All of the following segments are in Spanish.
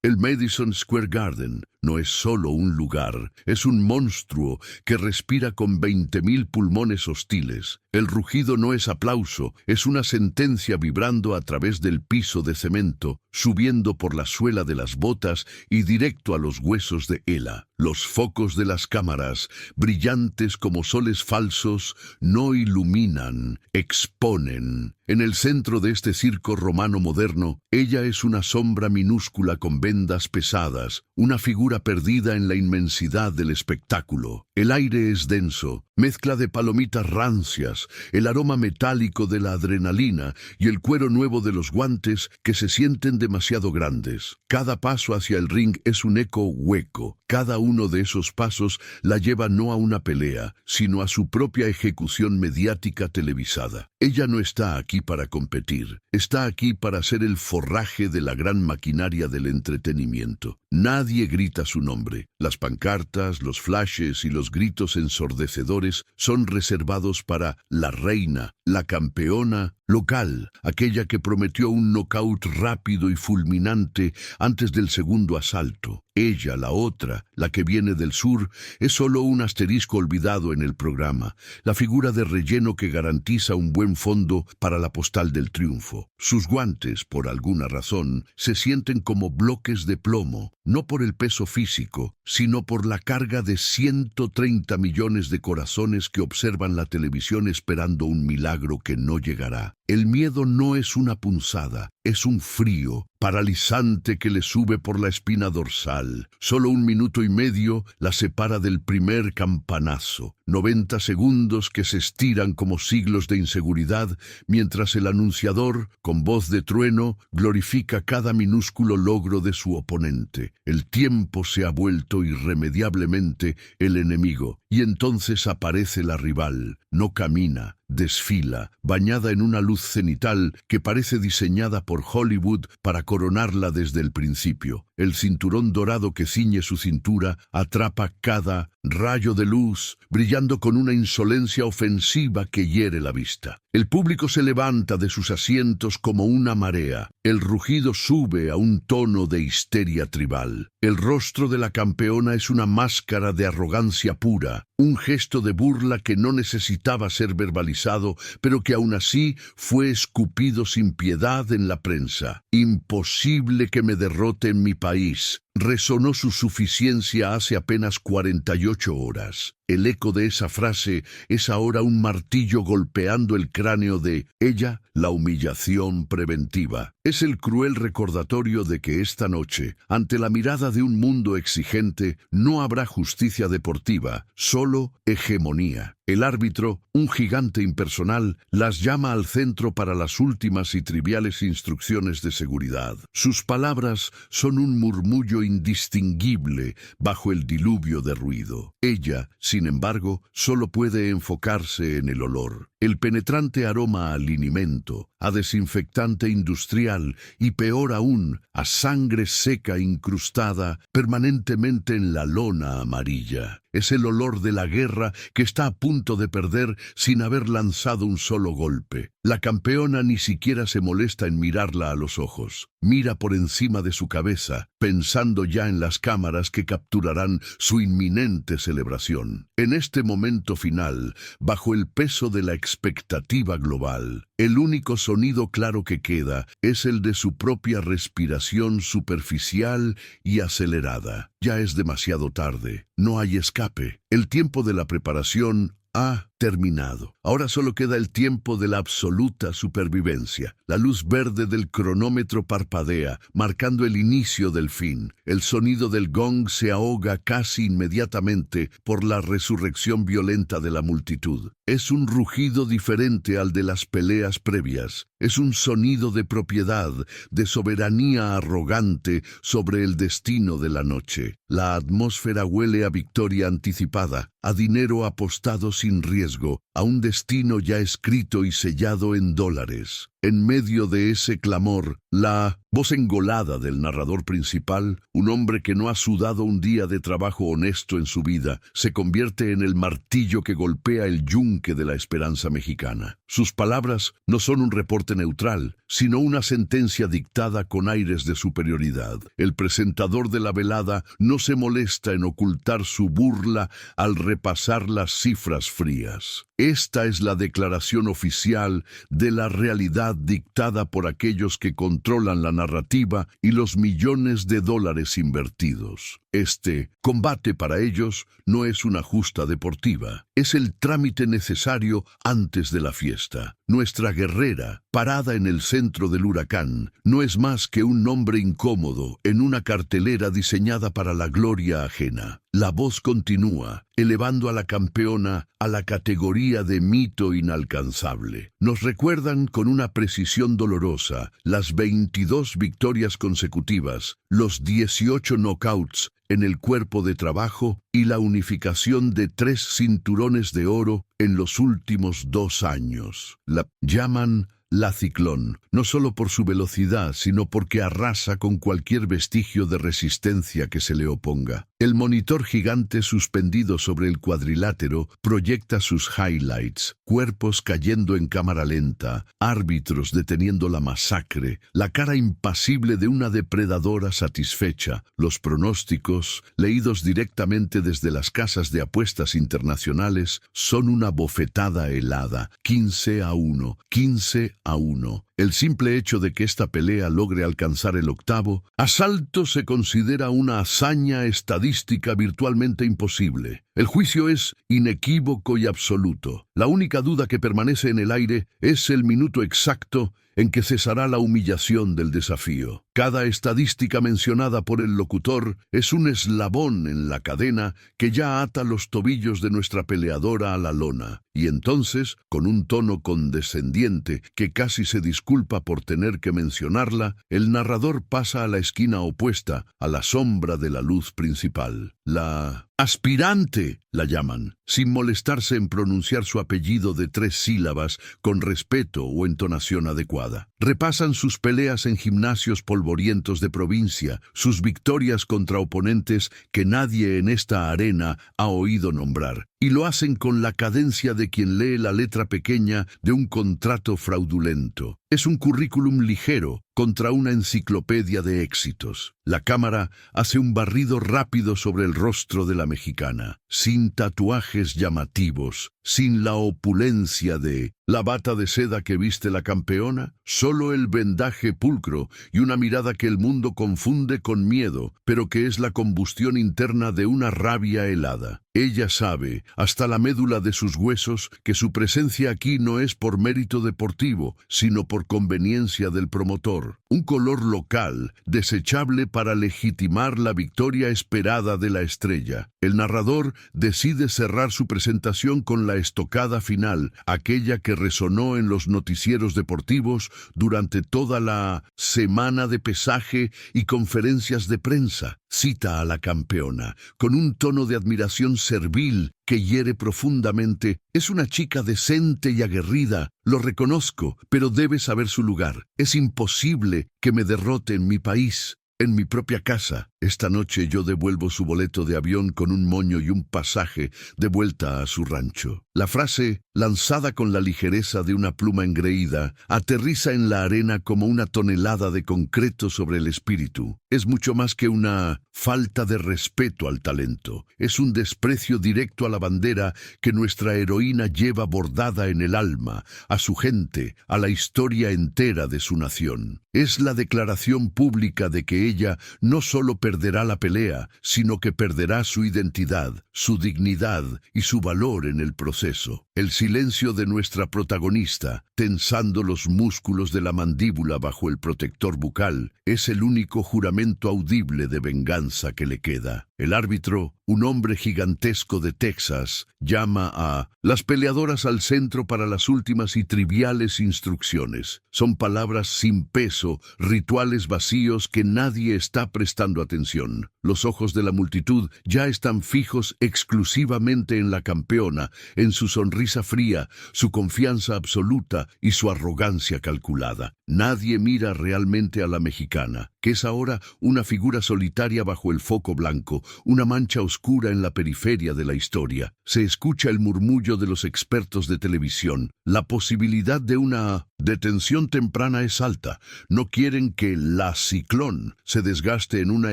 El Madison Square Garden no es solo un lugar, es un monstruo que respira con 20.000 pulmones hostiles. El rugido no es aplauso, es una sentencia vibrando a través del piso de cemento, subiendo por la suela de las botas y directo a los huesos de Ela. Los focos de las cámaras, brillantes como soles falsos, no iluminan, exponen. En el centro de este circo romano moderno, ella es una sombra minúscula con vendas pesadas, una figura perdida en la inmensidad del espectáculo. El aire es denso, mezcla de palomitas rancias, el aroma metálico de la adrenalina y el cuero nuevo de los guantes que se sienten demasiado grandes. Cada paso hacia el ring es un eco hueco. Cada uno de esos pasos la lleva no a una pelea, sino a su propia ejecución mediática televisada. Ella no está aquí para competir, está aquí para ser el forraje de la gran maquinaria del entretenimiento. Nadie grita su nombre. Las pancartas, los flashes y los gritos ensordecedores son reservados para la reina, la campeona local, aquella que prometió un knockout rápido y fulminante antes del segundo asalto. Ella, la otra, la que viene del sur, es solo un asterisco olvidado en el programa, la figura de relleno que garantiza un buen fondo para la postal del triunfo. Sus guantes, por alguna razón, se sienten como bloques de plomo, no por el peso físico, sino por la carga de 130 millones de corazones que observan la televisión esperando un milagro que no llegará. El miedo no es una punzada, es un frío paralizante que le sube por la espina dorsal. Solo 1 minuto y medio la separa del primer campanazo. 90 segundos que se estiran como siglos de inseguridad, mientras el anunciador, con voz de trueno, glorifica cada minúsculo logro de su oponente. El tiempo se ha vuelto irremediablemente el enemigo, y entonces aparece la rival. No camina, desfila, bañada en una luz cenital que parece diseñada por Hollywood para coronarla desde el principio. El cinturón dorado que ciñe su cintura atrapa cada rayo de luz, brillando con una insolencia ofensiva que hiere la vista. El público se levanta de sus asientos como una marea. El rugido sube a un tono de histeria tribal. El rostro de la campeona es una máscara de arrogancia pura, un gesto de burla que no necesitaba ser verbalizado, pero que aún así fue escupido sin piedad en la prensa. Imposible que me derrote en mi país. Resonó su suficiencia hace apenas 48 horas. El eco de esa frase es ahora un martillo golpeando el cráneo de ella, la humillación preventiva. Es el cruel recordatorio de que esta noche, ante la mirada de un mundo exigente, no habrá justicia deportiva, solo hegemonía. El árbitro, un gigante impersonal, las llama al centro para las últimas y triviales instrucciones de seguridad. Sus palabras son un murmullo indistinguible bajo el diluvio de ruido. Ella, sin embargo, solo puede enfocarse en el olor. El penetrante aroma a linimento, a desinfectante industrial y, peor aún, a sangre seca incrustada permanentemente en la lona amarilla. Es el olor de la guerra que está a punto de perder sin haber lanzado un solo golpe. La campeona ni siquiera se molesta en mirarla a los ojos. Mira por encima de su cabeza, pensando ya en las cámaras que capturarán su inminente celebración. En este momento final, bajo el peso de la expectativa global, el único sonido claro que queda es el de su propia respiración superficial y acelerada. Ya es demasiado tarde, no hay escape. El tiempo de la preparación ha terminado. Ahora solo queda el tiempo de la absoluta supervivencia. La luz verde del cronómetro parpadea, marcando el inicio del fin. El sonido del gong se ahoga casi inmediatamente por la resurrección violenta de la multitud. Es un rugido diferente al de las peleas previas. Es un sonido de propiedad, de soberanía arrogante sobre el destino de la noche. La atmósfera huele a victoria anticipada, a dinero apostado sin riesgo, a un destino ya escrito y sellado en dólares. En medio de ese clamor, la voz engolada del narrador principal, un hombre que no ha sudado un día de trabajo honesto en su vida, se convierte en el martillo que golpea el yunque de la esperanza mexicana. Sus palabras no son un reporte neutral, sino una sentencia dictada con aires de superioridad. El presentador de la velada no se molesta en ocultar su burla al repasar las cifras frías. Esta es la declaración oficial de la realidad dictada por aquellos que controlan la narrativa y los millones de dólares invertidos. Este combate para ellos no es una justa deportiva, es el trámite necesario antes de la fiesta. Nuestra guerrera, parada en el centro del huracán, no es más que un nombre incómodo en una cartelera diseñada para la gloria ajena. La voz continúa, elevando a la campeona a la categoría de mito inalcanzable. Nos recuerdan con una precisión dolorosa las 22 victorias consecutivas, los 18 knockouts en el cuerpo de trabajo y la unificación de 3 cinturones de oro en los últimos 2 años. La llaman la Ciclón, no solo por su velocidad, sino porque arrasa con cualquier vestigio de resistencia que se le oponga. El monitor gigante suspendido sobre el cuadrilátero proyecta sus highlights, cuerpos cayendo en cámara lenta, árbitros deteniendo la masacre, la cara impasible de una depredadora satisfecha, los pronósticos, leídos directamente desde las casas de apuestas internacionales, son una bofetada helada, 15-1, 15-1. El simple hecho de que esta pelea logre alcanzar el octavo asalto se considera una hazaña estadística virtualmente imposible. El juicio es inequívoco y absoluto. La única duda que permanece en el aire es el minuto exacto en que cesará la humillación del desafío. Cada estadística mencionada por el locutor es un eslabón en la cadena que ya ata los tobillos de nuestra peleadora a la lona. Y entonces, con un tono condescendiente que casi se disculpa por tener que mencionarla, el narrador pasa a la esquina opuesta, a la sombra de la luz principal. La aspirante, la llaman, sin molestarse en pronunciar su apellido de 3 sílabas con respeto o entonación adecuada. Repasan sus peleas en gimnasios polvorientos de provincia, sus victorias contra oponentes que nadie en esta arena ha oído nombrar, y lo hacen con la cadencia de quien lee la letra pequeña de un contrato fraudulento. Es un currículum ligero contra una enciclopedia de éxitos. La cámara hace un barrido rápido sobre el rostro de la mexicana, sin tatuajes llamativos, sin la opulencia de la bata de seda que viste la campeona, solo el vendaje pulcro y una mirada que el mundo confunde con miedo, pero que es la combustión interna de una rabia helada. Ella sabe, hasta la médula de sus huesos, que su presencia aquí no es por mérito deportivo, sino por conveniencia del promotor. Un color local, desechable para legitimar la victoria esperada de la estrella. El narrador decide cerrar su presentación con la estocada final, aquella que resonó en los noticieros deportivos durante toda la semana de pesaje y conferencias de prensa. Cita a la campeona, con un tono de admiración servil que hiere profundamente. Es una chica decente y aguerrida, lo reconozco, pero debe saber su lugar. Es imposible que me derrote en mi país, en mi propia casa. Esta noche yo devuelvo su boleto de avión con un moño y un pasaje de vuelta a su rancho. La frase, lanzada con la ligereza de una pluma engreída, aterriza en la arena como una tonelada de concreto sobre el espíritu. Es mucho más que una falta de respeto al talento. Es un desprecio directo a la bandera que nuestra heroína lleva bordada en el alma, a su gente, a la historia entera de su nación. Es la declaración pública de que ella no solo perderá la pelea, sino que perderá su identidad, su dignidad y su valor en el proceso. El silencio de nuestra protagonista, tensando los músculos de la mandíbula bajo el protector bucal, es el único juramento audible de venganza que le queda. El árbitro un hombre gigantesco de Texas, llama a las peleadoras al centro para las últimas y triviales instrucciones. Son palabras sin peso, rituales vacíos que nadie está prestando atención. Los ojos de la multitud ya están fijos exclusivamente en la campeona, en su sonrisa fría, su confianza absoluta y su arrogancia calculada. Nadie mira realmente a la mexicana, que es ahora una figura solitaria bajo el foco blanco, una mancha oscura en la periferia de la historia. Se escucha el murmullo de los expertos de televisión. La posibilidad de una detención temprana es alta. No quieren que la Ciclón se desgaste en una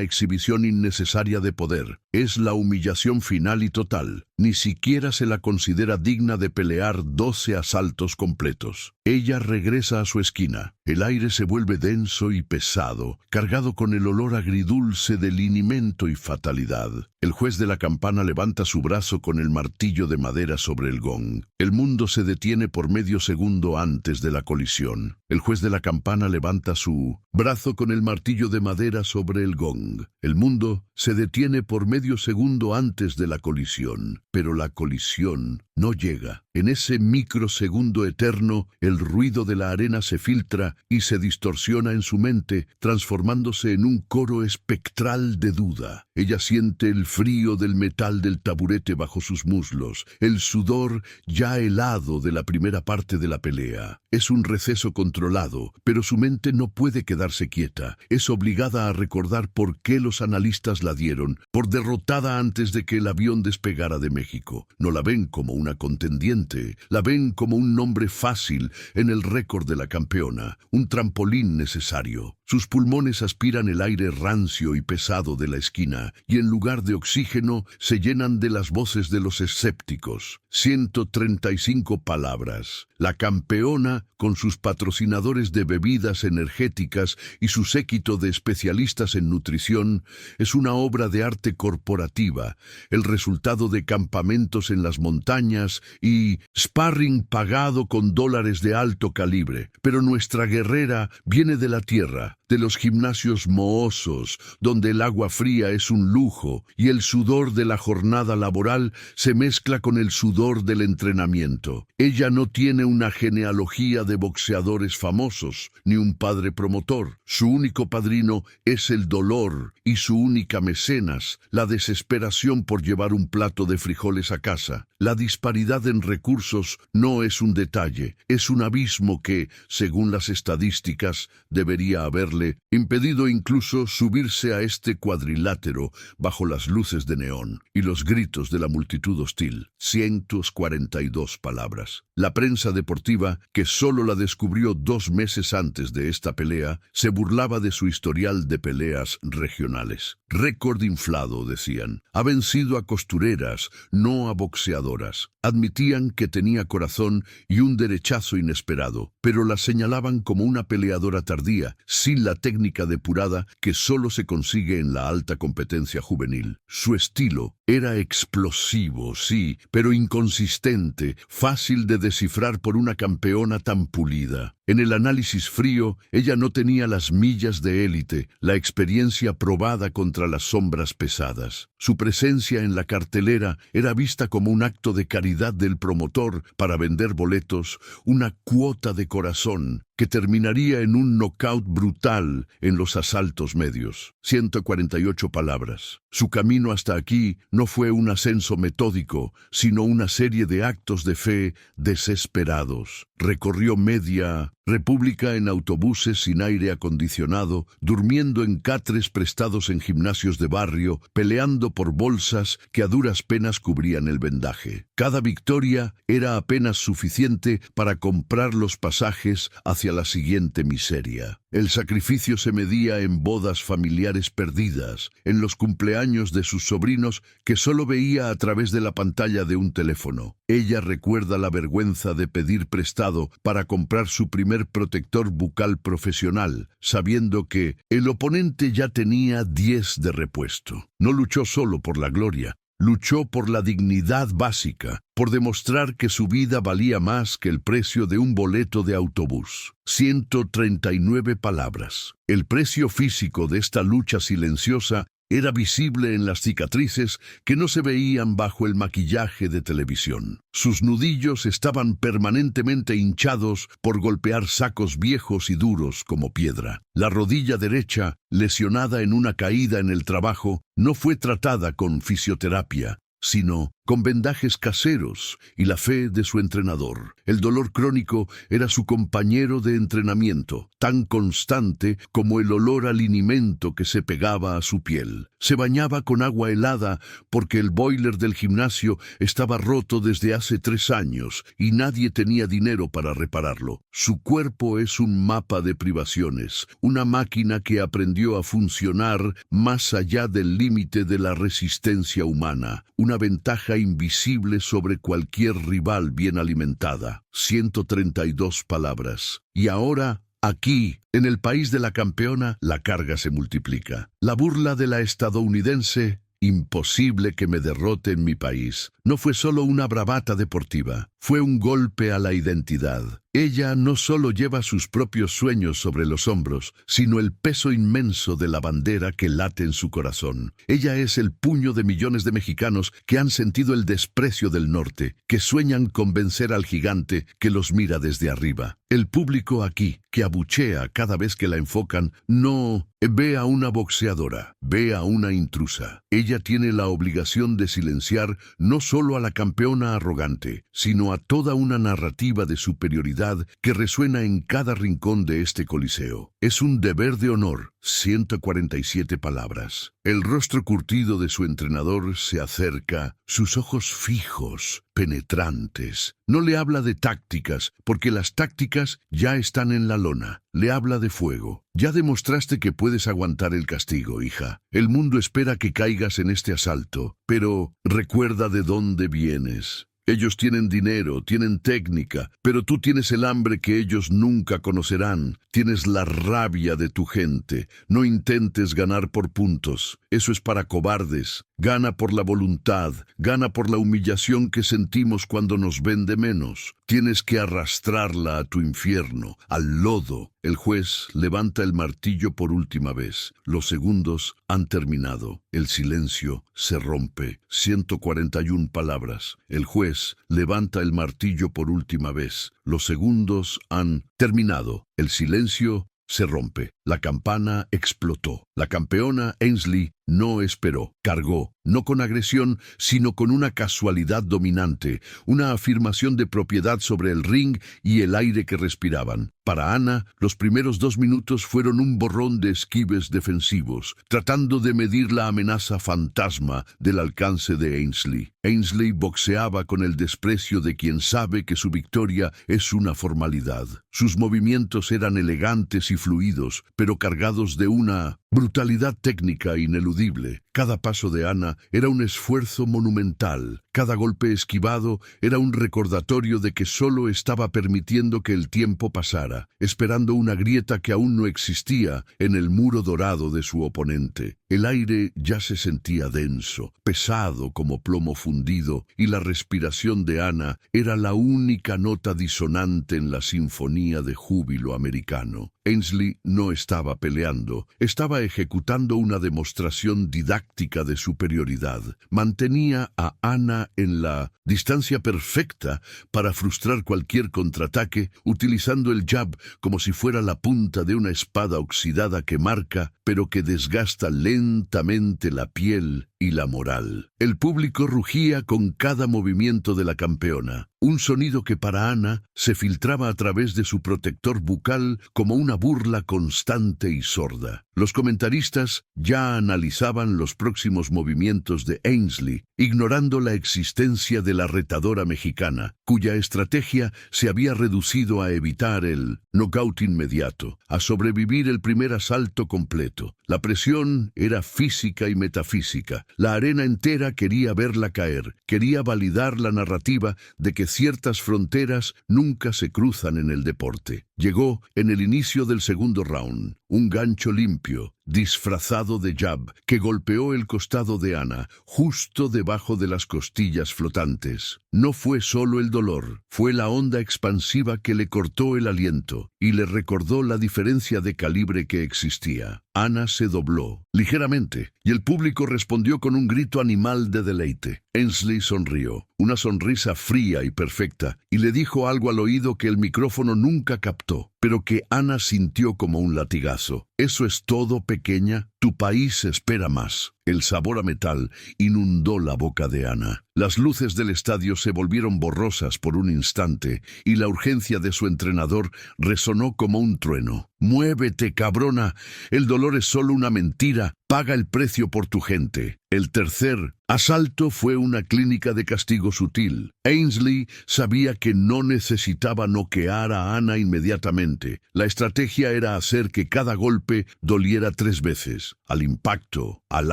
exhibición innecesaria de poder. Es la humillación final y total. Ni siquiera se la considera digna de pelear 12 asaltos completos. Ella regresa a su esquina. El aire se vuelve denso y pesado, cargado con el olor agridulce de linimento y fatalidad. El juez de la campana levanta su brazo con el martillo de madera sobre el gong. El mundo se detiene por medio segundo antes de la colisión. El juez de la campana levanta su brazo con el martillo de madera sobre el gong. El mundo se detiene por medio segundo antes de la colisión, pero la colisión no llega. En ese microsegundo eterno, el ruido de la arena se filtra y se distorsiona en su mente, transformándose en un coro espectral de duda. Ella siente el frío del metal del taburete bajo sus muslos, el sudor ya helado de la primera parte de la pelea. Es un receso controlado, pero su mente no puede quedarse quieta. Es obligada a recordar por qué los analistas la dieron por derrotada antes de que el avión despegara de México. No la ven como una contendiente, la ven como un nombre fácil en el récord de la campeona, un trampolín necesario. Sus pulmones aspiran el aire rancio y pesado de la esquina, y en lugar de oxígeno se llenan de las voces de los escépticos. 135 palabras. La campeona, con sus patrocinadores de bebidas energéticas y su séquito de especialistas en nutrición, es una obra de arte corporativa, el resultado de campamentos en las montañas y sparring pagado con dólares de alto calibre. Pero nuestra guerrera viene de la tierra, de los gimnasios mohosos, donde el agua fría es un lujo y el sudor de la jornada laboral se mezcla con el sudor del entrenamiento. Ella no tiene una genealogía de boxeadores famosos, ni un padre promotor. Su único padrino es el dolor y su única mecenas, la desesperación por llevar un plato de frijoles a casa. La disparidad en recursos no es un detalle, es un abismo que, según las estadísticas, debería haberle impedido incluso subirse a este cuadrilátero bajo las luces de neón y los gritos de la multitud hostil. 142 palabras. La prensa deportiva, que solo la descubrió 2 meses antes de esta pelea, se burlaba de su historial de peleas regionales. Récord inflado, decían. Ha vencido a costureras, no a boxeadoras. Admitían que tenía corazón y un derechazo inesperado, pero la señalaban como una peleadora tardía, sin la técnica depurada que solo se consigue en la alta competencia juvenil. Su estilo era explosivo, sí, pero inconsistente, fácil de descifrar por una campeona tan pulida. En el análisis frío, ella no tenía las millas de élite, la experiencia probada contra las sombras pesadas. Su presencia en la cartelera era vista como un acto de caridad del promotor para vender boletos, una cuota de corazón que terminaría en un knockout brutal en los asaltos medios. 148 palabras. Su camino hasta aquí no fue un ascenso metódico, sino una serie de actos de fe desesperados. Recorrió media República en autobuses sin aire acondicionado, durmiendo en catres prestados en gimnasios de barrio, peleando por bolsas que a duras penas cubrían el vendaje. Cada victoria era apenas suficiente para comprar los pasajes hacia la siguiente miseria. El sacrificio se medía en bodas familiares perdidas, en los cumpleaños de sus sobrinos que solo veía a través de la pantalla de un teléfono. Ella recuerda la vergüenza de pedir prestado para comprar su primer protector bucal profesional, sabiendo que el oponente ya tenía 10 de repuesto. No luchó solo por la gloria, luchó por la dignidad básica, por demostrar que su vida valía más que el precio de un boleto de autobús. 139 palabras. El precio físico de esta lucha silenciosa era visible en las cicatrices que no se veían bajo el maquillaje de televisión. Sus nudillos estaban permanentemente hinchados por golpear sacos viejos y duros como piedra. La rodilla derecha, lesionada en una caída en el trabajo, no fue tratada con fisioterapia, sino con vendajes caseros y la fe de su entrenador. El dolor crónico era su compañero de entrenamiento, tan constante como el olor al linimento que se pegaba a su piel. Se bañaba con agua helada porque el boiler del gimnasio estaba roto desde hace 3 años y nadie tenía dinero para repararlo. Su cuerpo es un mapa de privaciones, una máquina que aprendió a funcionar más allá del límite de la resistencia humana, una ventaja invisible sobre cualquier rival bien alimentada. 132 palabras. Y ahora, aquí, en el país de la campeona, la carga se multiplica. La burla de la estadounidense: imposible que me derrote en mi país, no fue solo una bravata deportiva, fue un golpe a la identidad. Ella no solo lleva sus propios sueños sobre los hombros, sino el peso inmenso de la bandera que late en su corazón. Ella es el puño de millones de mexicanos que han sentido el desprecio del norte, que sueñan con vencer al gigante que los mira desde arriba. El público aquí, que abuchea cada vez que la enfocan, no ve a una boxeadora, ve a una intrusa. Ella tiene la obligación de silenciar no solo a la campeona arrogante, sino a toda una narrativa de superioridad que resuena en cada rincón de este coliseo. Es un deber de honor. 147 palabras. El rostro curtido de su entrenador se acerca, sus ojos fijos, penetrantes. No le habla de tácticas, porque las tácticas ya están en la lona. Le habla de fuego. Ya demostraste que puedes aguantar el castigo, hija. El mundo espera que caigas en este asalto, pero recuerda de dónde vienes. Ellos tienen dinero, tienen técnica, pero tú tienes el hambre que ellos nunca conocerán. Tienes la rabia de tu gente. No intentes ganar por puntos. Eso es para cobardes. Gana por la voluntad, gana por la humillación que sentimos cuando nos ven de menos. Tienes que arrastrarla a tu infierno, al lodo. El juez levanta el martillo por última vez. Los segundos han terminado. El silencio se rompe. 141 palabras. El juez levanta el martillo por última vez. Los segundos han terminado. El silencio se rompe. La campana explotó. La campeona Ainsley no esperó. Cargó, no con agresión, sino con una casualidad dominante, una afirmación de propiedad sobre el ring y el aire que respiraban. Para Anna, los primeros 2 minutos fueron un borrón de esquives defensivos, tratando de medir la amenaza fantasma del alcance de Ainsley. Ainsley boxeaba con el desprecio de quien sabe que su victoria es una formalidad. Sus movimientos eran elegantes y fluidos, pero cargados de una brutalidad técnica ineludible. Cada paso de Anna era un esfuerzo monumental. Cada golpe esquivado era un recordatorio de que solo estaba permitiendo que el tiempo pasara, esperando una grieta que aún no existía en el muro dorado de su oponente. El aire ya se sentía denso, pesado como plomo fundido, y la respiración de Anna era la única nota disonante en la sinfonía de júbilo americano. Ainsley no estaba peleando, estaba ejecutando una demostración didáctica de superioridad. Mantenía a Anna en la distancia perfecta para frustrar cualquier contraataque, utilizando el jab como si fuera la punta de una espada oxidada que marca, pero que desgasta lentamente la piel y la moral. El público rugía con cada movimiento de la campeona, un sonido que para Anna se filtraba a través de su protector bucal como una burla constante y sorda. Los comentaristas ya analizaban los próximos movimientos de Ainsley, ignorando la existencia de la retadora mexicana, cuya estrategia se había reducido a evitar el knockout inmediato, a sobrevivir el primer asalto completo. La presión era física y metafísica. La arena entera quería verla caer, quería validar la narrativa de que ciertas fronteras nunca se cruzan en el deporte. Llegó en el inicio del segundo round, un gancho limpio, disfrazado de jab, que golpeó el costado de Ana, justo debajo de las costillas flotantes. No fue solo el dolor, fue la onda expansiva que le cortó el aliento y le recordó la diferencia de calibre que existía. Ana se dobló, ligeramente, y el público respondió con un grito animal de deleite. Ainsley sonrió, una sonrisa fría y perfecta, y le dijo algo al oído que el micrófono nunca captó, pero que Ana sintió como un latigazo. «Eso es todo, pequeña. Tu país espera más». El sabor a metal inundó la boca de Ana. Las luces del estadio se volvieron borrosas por un instante y la urgencia de su entrenador resonó como un trueno. «Muévete, cabrona. El dolor es solo una mentira. Paga el precio por tu gente». El tercer asalto fue una clínica de castigo sutil. Ainsley sabía que no necesitaba noquear a Ana inmediatamente. La estrategia era hacer que cada golpe doliera 3 veces, al impacto, al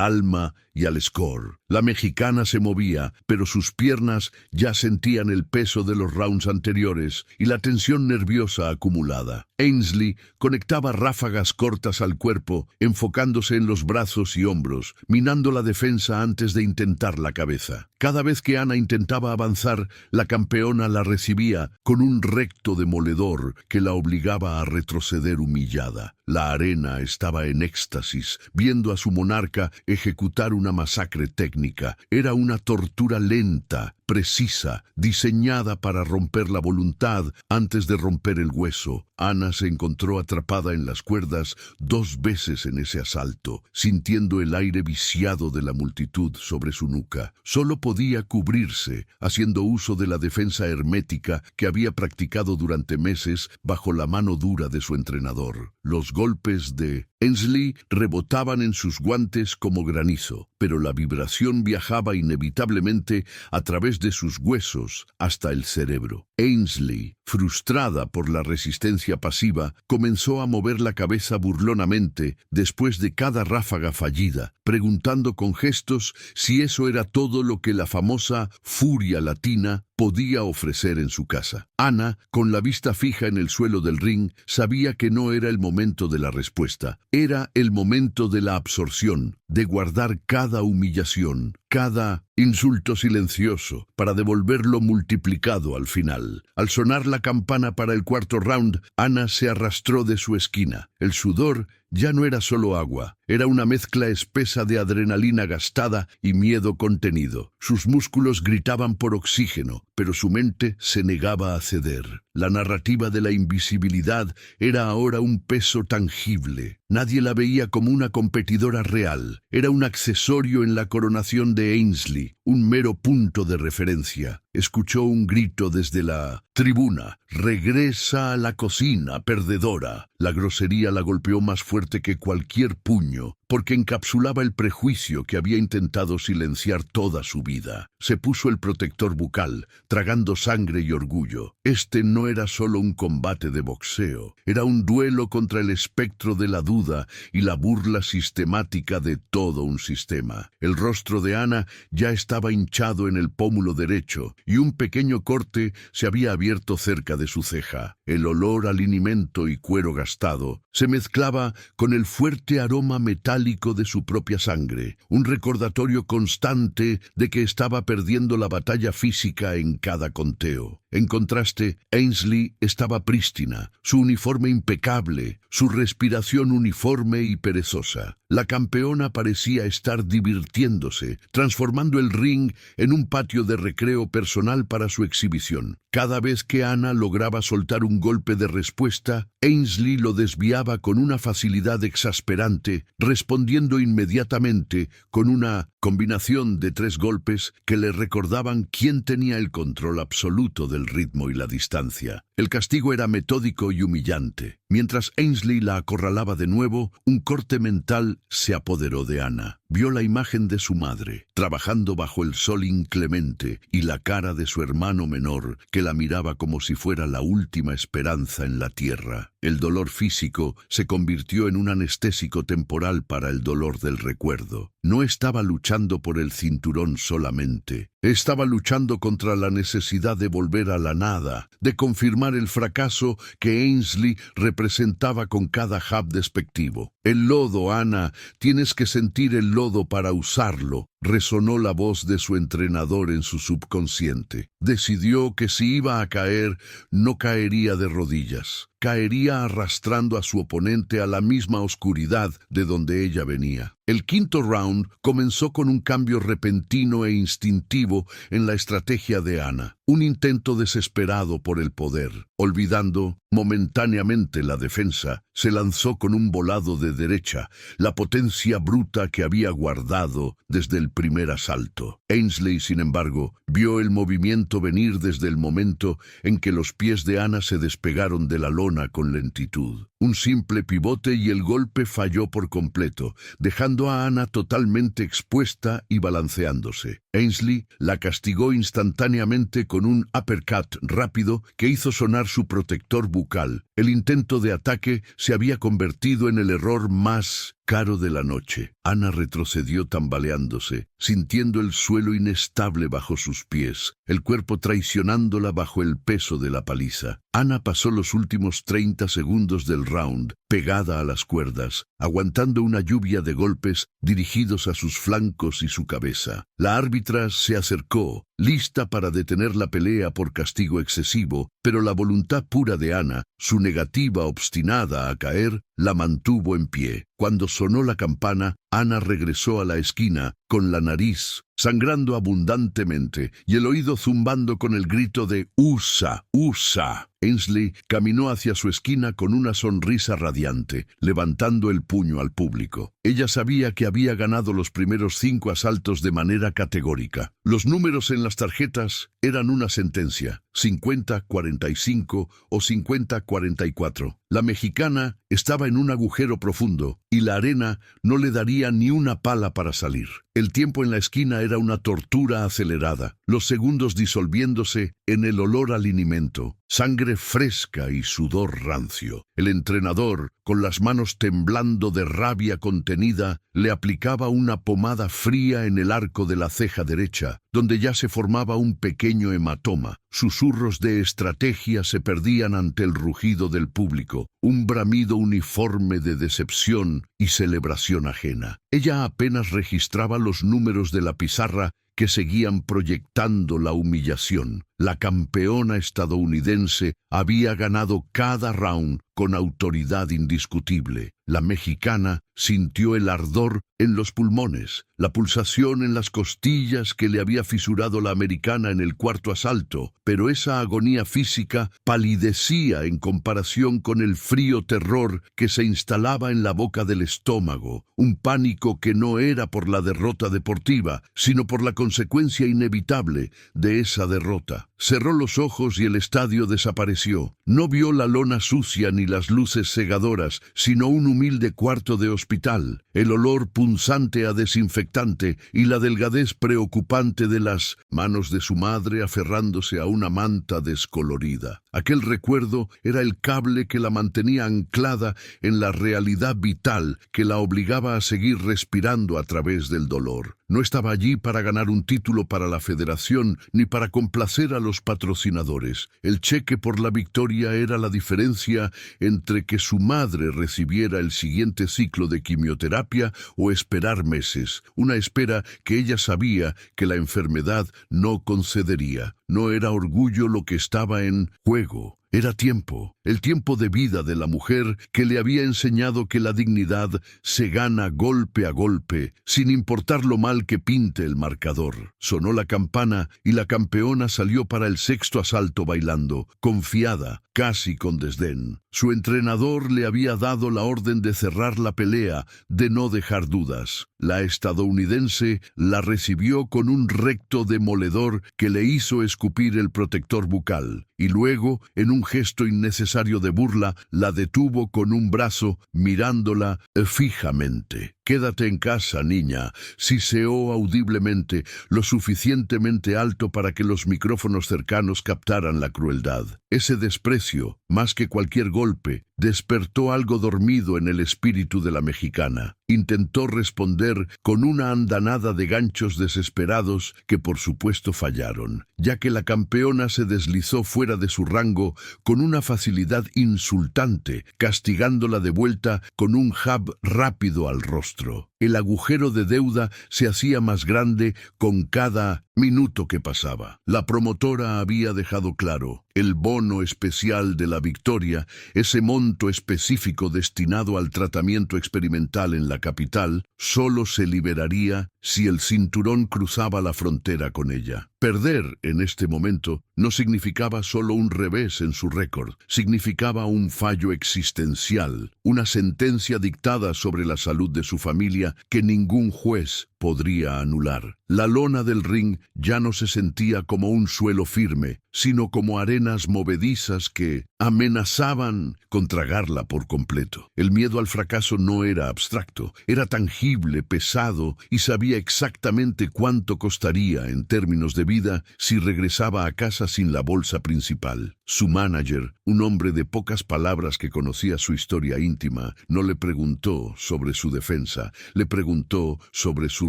alma y al score. La mexicana se movía, pero sus piernas ya sentían el peso de los rounds anteriores y la tensión nerviosa acumulada. Ainsley conectaba ráfagas cortas al cuerpo, enfocándose en los brazos y hombros, minando la defensa antes de intentar la cabeza. Cada vez que Ana intentaba avanzar, la campeona la recibía con un recto demoledor que la obligaba a retroceder humillada. La arena estaba en éxtasis, viendo a su monarca ejecutar una masacre técnica. Era una tortura lenta, precisa, diseñada para romper la voluntad antes de romper el hueso. Ana se encontró atrapada en las cuerdas 2 veces en ese asalto, sintiendo el aire viciado de la multitud sobre su nuca. Solo podía cubrirse, haciendo uso de la defensa hermética que había practicado durante meses bajo la mano dura de su entrenador. Los golpes de Ainsley rebotaban en sus guantes como granizo, pero la vibración viajaba inevitablemente a través de sus huesos hasta el cerebro. Ainsley, frustrada por la resistencia pasiva, comenzó a mover la cabeza burlonamente después de cada ráfaga fallida, preguntando con gestos si eso era todo lo que la famosa furia latina podía ofrecer en su casa. Ana, con la vista fija en el suelo del ring, sabía que no era el momento de la respuesta. Era el momento de la absorción, de guardar cada humillación, cada insulto silencioso, para devolverlo multiplicado al final. Al sonar la campana para el 4º round, Ana se arrastró de su esquina. El sudor ya no era solo agua, era una mezcla espesa de adrenalina gastada y miedo contenido. Sus músculos gritaban por oxígeno, pero su mente se negaba a ceder. La narrativa de la invisibilidad era ahora un peso tangible. Nadie la veía como una competidora real. Era un accesorio en la coronación de Ainsley, un mero punto de referencia. Escuchó un grito desde la tribuna. «Regresa a la cocina, perdedora». La grosería la golpeó más fuerte que cualquier puño, porque encapsulaba el prejuicio que había intentado silenciar toda su vida. Se puso el protector bucal, tragando sangre y orgullo. Este no era solo un combate de boxeo, era un duelo contra el espectro de la duda y la burla sistemática de todo un sistema. El rostro de Ana ya estaba hinchado en el pómulo derecho y un pequeño corte se había abierto cerca de su ceja. El olor a linimento y cuero gastado se mezclaba con el fuerte aroma metálico de su propia sangre, un recordatorio constante de que estaba perdiendo la batalla física en cada conteo. En contraste, Ainsley estaba prístina, su uniforme impecable, su respiración uniforme y perezosa. La campeona parecía estar divirtiéndose, transformando el ring en un patio de recreo personal para su exhibición. Cada vez que Ana lograba soltar un golpe de respuesta, Ainsley lo desviaba con una facilidad exasperante, respondiendo inmediatamente con una combinación de 3 golpes que le recordaban quién tenía el control absoluto del ritmo y la distancia. El castigo era metódico y humillante. Mientras Ainsley la acorralaba de nuevo, un corte mental se apoderó de Ana. Vio la imagen de su madre, trabajando bajo el sol inclemente, y la cara de su hermano menor, que la miraba como si fuera la última esperanza en la tierra. El dolor físico se convirtió en un anestésico temporal para el dolor del recuerdo. No estaba luchando por el cinturón solamente. Estaba luchando contra la necesidad de volver a la nada, de confirmar transformar el fracaso que Ainsley representaba con cada jab despectivo. «El lodo, Ana, tienes que sentir el lodo para usarlo», resonó la voz de su entrenador en su subconsciente. Decidió que si iba a caer, no caería de rodillas. Caería arrastrando a su oponente a la misma oscuridad de donde ella venía. El quinto round comenzó con un cambio repentino e instintivo en la estrategia de Ana. Un intento desesperado por el poder. Olvidando momentáneamente la defensa, se lanzó con un volado de derecha, la potencia bruta que había guardado desde el primer asalto. Ainsley, sin embargo, vio el movimiento venir desde el momento en que los pies de Ana se despegaron de la lona con lentitud. Un simple pivote y el golpe falló por completo, dejando a Ana totalmente expuesta y balanceándose. Ainsley la castigó instantáneamente con un uppercut rápido que hizo sonar su protector bucal. El intento de ataque se había convertido en el error más caro de la noche. Ana retrocedió tambaleándose, sintiendo el suelo inestable bajo sus pies, el cuerpo traicionándola bajo el peso de la paliza. Ana pasó los últimos 30 segundos del round, pegada a las cuerdas, aguantando una lluvia de golpes dirigidos a sus flancos y su cabeza. La árbitra se acercó, lista para detener la pelea por castigo excesivo, pero la voluntad pura de Ana, su negativa obstinada a caer, la mantuvo en pie. Cuando sonó la campana, Ana regresó a la esquina, con la nariz sangrando abundantemente y el oído zumbando con el grito de «¡Usa! ¡Usa!». Ainsley caminó hacia su esquina con una sonrisa radiante, levantando el puño al público. Ella sabía que había ganado los primeros 5 asaltos de manera categórica. Los números en las tarjetas eran una sentencia, 50-45 o 50-44. La mexicana estaba en un agujero profundo y la arena no le daría ni una pala para salir. El tiempo en la esquina era una tortura acelerada, los segundos disolviéndose en el olor a linimento, sangre fresca y sudor rancio. El entrenador, con las manos temblando de rabia contenida, le aplicaba una pomada fría en el arco de la ceja derecha, donde ya se formaba un pequeño hematoma. Susurros de estrategia se perdían ante el rugido del público, un bramido uniforme de decepción y celebración ajena. Ella apenas registraba los números de la pizarra que seguían proyectando la humillación. La campeona estadounidense había ganado cada round con autoridad indiscutible. La mexicana sintió el ardor en los pulmones, la pulsación en las costillas que le había fisurado la americana en el cuarto asalto, pero esa agonía física palidecía en comparación con el frío terror que se instalaba en la boca del estómago, un pánico que no era por la derrota deportiva, sino por la consecuencia inevitable de esa derrota. Cerró los ojos y el estadio desapareció. No vio la lona sucia ni las luces cegadoras, sino un humilde cuarto de hospital, el olor punzante a desinfectante y la delgadez preocupante de las manos de su madre aferrándose a una manta descolorida. Aquel recuerdo era el cable que la mantenía anclada en la realidad vital que la obligaba a seguir respirando a través del dolor. No estaba allí para ganar un título para la federación ni para complacer a los patrocinadores. El cheque por la victoria era la diferencia entre que su madre recibiera el siguiente ciclo de quimioterapia o esperar meses, una espera que ella sabía que la enfermedad no concedería. No era orgullo lo que estaba en juego. Era tiempo, el tiempo de vida de la mujer que le había enseñado que la dignidad se gana golpe a golpe, sin importar lo mal que pinte el marcador. Sonó la campana y la campeona salió para el sexto asalto bailando, confiada, casi con desdén. Su entrenador le había dado la orden de cerrar la pelea, de no dejar dudas. La estadounidense la recibió con un recto demoledor que le hizo escupir el protector bucal, y luego, en un gesto innecesario de burla, la detuvo con un brazo, mirándola fijamente. «Quédate en casa, niña», siseó audiblemente, lo suficientemente alto para que los micrófonos cercanos captaran la crueldad. Ese desprecio, más que cualquier golpe, despertó algo dormido en el espíritu de la mexicana. Intentó responder con una andanada de ganchos desesperados que por supuesto fallaron, ya que la campeona se deslizó fuera de su rango con una facilidad insultante, castigándola de vuelta con un jab rápido al rostro. El agujero de deuda se hacía más grande con cada minuto que pasaba. La promotora había dejado claro: el bono especial de la victoria, ese monto específico destinado al tratamiento experimental en la capital, solo se liberaría si el cinturón cruzaba la frontera con ella. Perder en este momento no significaba solo un revés en su récord, significaba un fallo existencial, una sentencia dictada sobre la salud de su familia que ningún juez podría anular. La lona del ring ya no se sentía como un suelo firme, sino como arenas movedizas que amenazaban con tragarla por completo. El miedo al fracaso no era abstracto, era tangible, pesado, y sabía exactamente cuánto costaría en términos de vida si regresaba a casa sin la bolsa principal. Su manager, un hombre de pocas palabras que conocía su historia íntima, no le preguntó sobre su defensa, le preguntó sobre su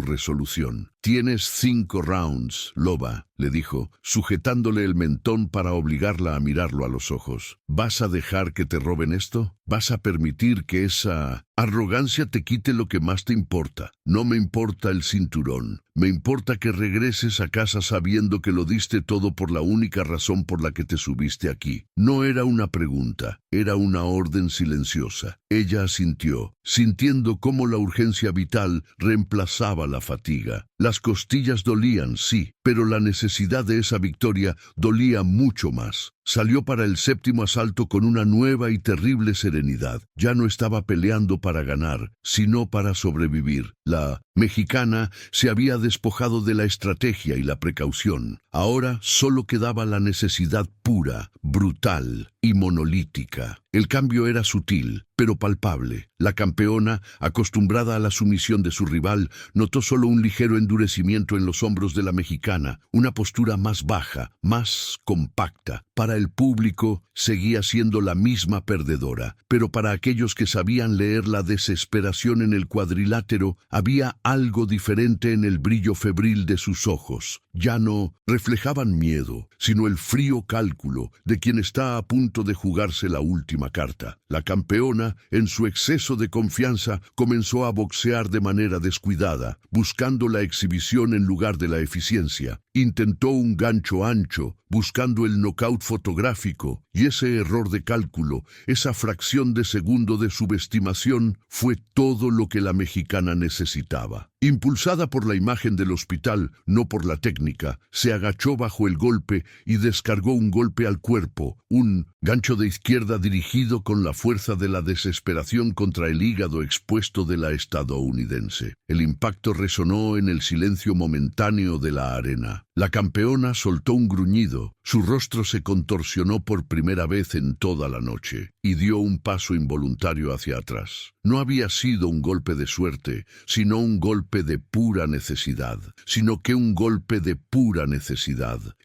resolución. «Tienes 5 rounds, loba», le dijo, sujetándole el mentón para obligarla a mirarlo a los ojos. «¿Vas a dejar que te roben esto? ¿Vas a permitir que esa arrogancia te quite lo que más te importa? No me importa el cinturón. Me importa que regreses a casa sabiendo que lo diste todo por la única razón por la que te subiste aquí». No era una pregunta, era una orden silenciosa. Ella asintió, sintiendo cómo la urgencia vital reemplazaba la fatiga. Las costillas dolían, sí, pero la necesidad de esa victoria dolía mucho más. Salió para el 7º asalto con una nueva y terrible serenidad. Ya no estaba peleando para ganar, sino para sobrevivir. La mexicana se había despojado de la estrategia y la precaución. Ahora solo quedaba la necesidad pura, brutal y monolítica. El cambio era sutil, pero palpable. La campeona, acostumbrada a la sumisión de su rival, notó solo un ligero endurecimiento en los hombros de la mexicana, una postura más baja, más compacta. Para el público seguía siendo la misma perdedora, pero para aquellos que sabían leer la desesperación en el cuadrilátero, había algo diferente en el brillo febril de sus ojos. Ya no reflejaban miedo, sino el frío cálculo de quien está a punto de jugarse la última carta. La campeona, en su exceso de confianza, comenzó a boxear de manera descuidada, buscando la exhibición en lugar de la eficiencia. Intentó un gancho ancho, buscando el nocaut fotográfico, y ese error de cálculo, esa fracción de segundo de subestimación, fue todo lo que la mexicana necesitaba. Impulsada por la imagen del hospital, no por la técnica, se agachó bajo el golpe y descargó un golpe al cuerpo, un gancho de izquierda dirigido con la fuerza de la desesperación contra el hígado expuesto de la estadounidense. El impacto resonó en el silencio momentáneo de la arena. La campeona soltó un gruñido, su rostro se contorsionó por primera vez en toda la noche y dio un paso involuntario hacia atrás. No había sido un golpe de suerte, sino un golpe de pura necesidad,